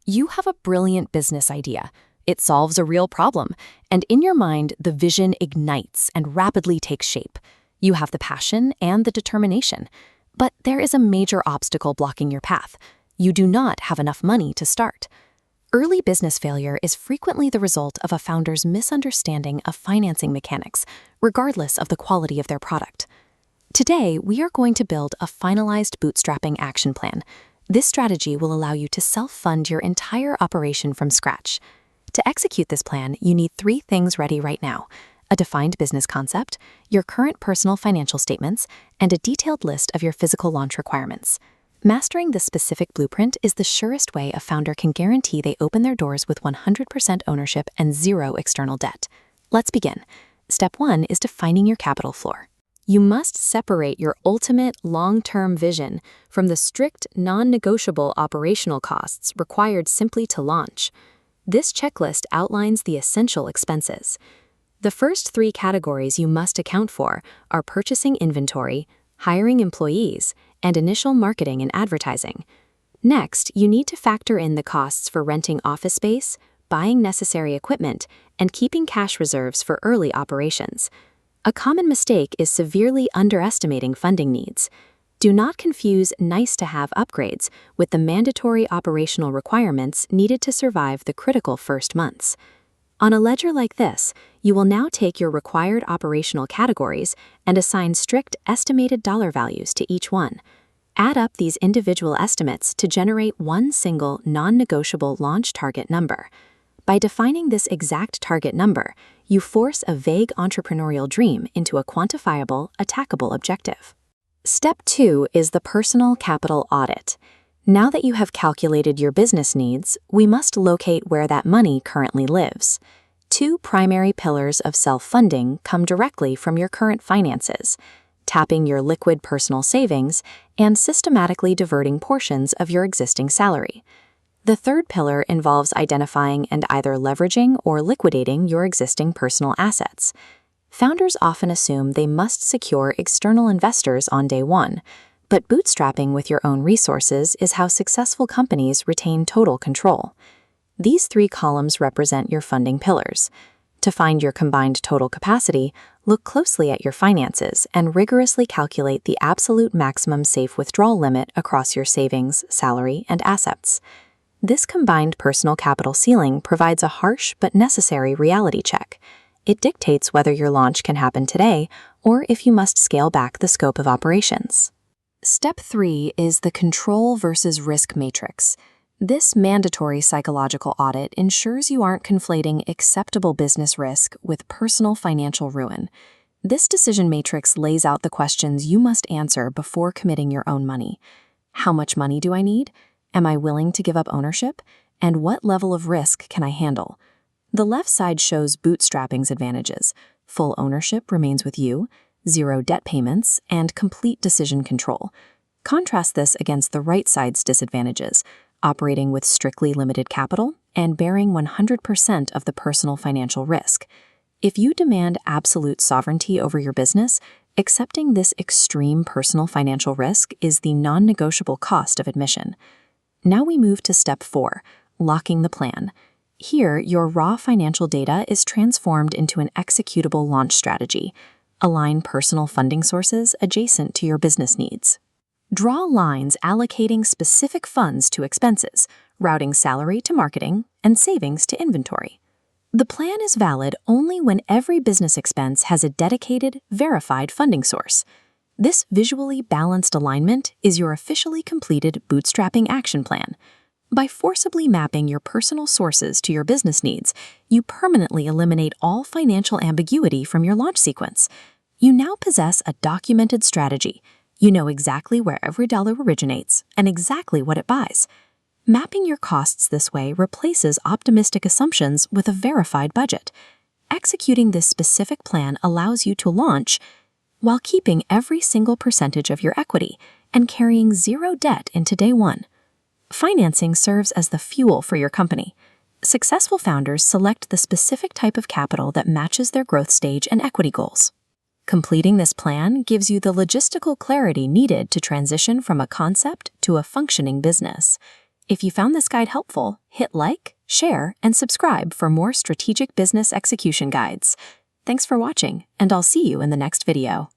You have a brilliant business idea. It solves a real problem, and in your mind, the vision ignites and rapidly takes shape. You have the passion and the determination, but there is a major obstacle blocking your path. You do not have enough money to start. Early business failure is frequently the result of a founder's misunderstanding of financing mechanics, regardless of the quality of their product. Today, we are going to build a finalized bootstrapping action plan. This strategy will allow you to self-fund your entire operation from scratch. To execute this plan, you need 3 things ready right now: a defined business concept, your current personal financial statements, and a detailed list of your physical launch requirements. Mastering this specific blueprint is the surest way a founder can guarantee they open their doors with 100% ownership and 0 external debt. Let's begin. Step 1 is defining your capital floor. You must separate your ultimate long-term vision from the strict, non-negotiable operational costs required simply to launch. This checklist outlines the essential expenses. The first 3 categories you must account for are purchasing inventory, hiring employees, and initial marketing and advertising. Next, you need to factor in the costs for renting office space, buying necessary equipment, and keeping cash reserves for early operations. A common mistake is severely underestimating funding needs. Do not confuse nice-to-have upgrades with the mandatory operational requirements needed to survive the critical first months. On a ledger like this, you will now take your required operational categories and assign strict estimated dollar values to each one. Add up these individual estimates to generate one single non-negotiable launch target number. By defining this exact target number, you force a vague entrepreneurial dream into a quantifiable, attackable objective. Step 2 is the personal capital audit. Now that you have calculated your business needs, we must locate where that money currently lives. 2 primary pillars of self-funding come directly from your current finances: tapping your liquid personal savings and systematically diverting portions of your existing salary. The third pillar involves identifying and either leveraging or liquidating your existing personal assets. Founders often assume they must secure external investors on day one, but bootstrapping with your own resources is how successful companies retain total control. These 3 columns represent your funding pillars. To find your combined total capacity, look closely at your finances and rigorously calculate the absolute maximum safe withdrawal limit across your savings, salary, and assets. This combined personal capital ceiling provides a harsh but necessary reality check. It dictates whether your launch can happen today or if you must scale back the scope of operations. Step 3 is the control versus risk matrix. This mandatory psychological audit ensures you aren't conflating acceptable business risk with personal financial ruin. This decision matrix lays out the questions you must answer before committing your own money. How much money do I need? Am I willing to give up ownership? And what level of risk can I handle? The left side shows bootstrapping's advantages. Full ownership remains with you, 0 debt payments, and complete decision control. Contrast this against the right side's disadvantages, operating with strictly limited capital and bearing 100% of the personal financial risk. If you demand absolute sovereignty over your business, accepting this extreme personal financial risk is the non-negotiable cost of admission. Now we move to step 4, locking the plan. Here, your raw financial data is transformed into an executable launch strategy. Align personal funding sources adjacent to your business needs. Draw lines allocating specific funds to expenses, routing salary to marketing, and savings to inventory. The plan is valid only when every business expense has a dedicated, verified funding source. This visually balanced alignment is your officially completed bootstrapping action plan. By forcibly mapping your personal sources to your business needs, you permanently eliminate all financial ambiguity from your launch sequence. You now possess a documented strategy. You know exactly where every dollar originates and exactly what it buys. Mapping your costs this way replaces optimistic assumptions with a verified budget. Executing this specific plan allows you to launch while keeping every single percentage of your equity and carrying 0 debt into day one. Financing serves as the fuel for your company. Successful founders select the specific type of capital that matches their growth stage and equity goals. Completing this plan gives you the logistical clarity needed to transition from a concept to a functioning business. If you found this guide helpful, hit like, share, and subscribe for more strategic business execution guides. Thanks for watching, and I'll see you in the next video.